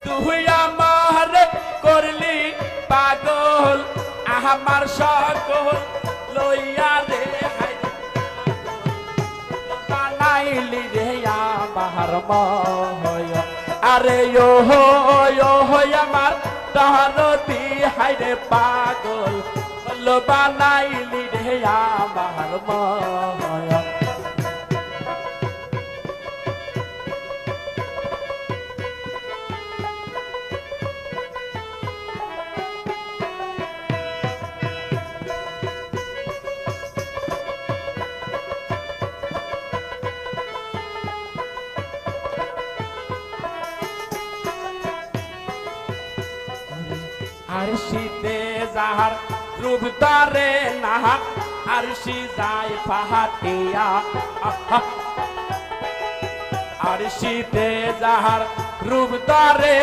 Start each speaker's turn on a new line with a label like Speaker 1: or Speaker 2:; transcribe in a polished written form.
Speaker 1: তুই আমার করলি পাগল আমার সকল লইয়া রে বানাইলি রে আমার ময় আরে ও আমার দহরতি হাইরে পাগল বানাইলি রে আমার ময় আরশিতে যাহার রূপ তারে না আরশি যায় ফাহাতিয়া আরশিতে যাহার রূপ তারে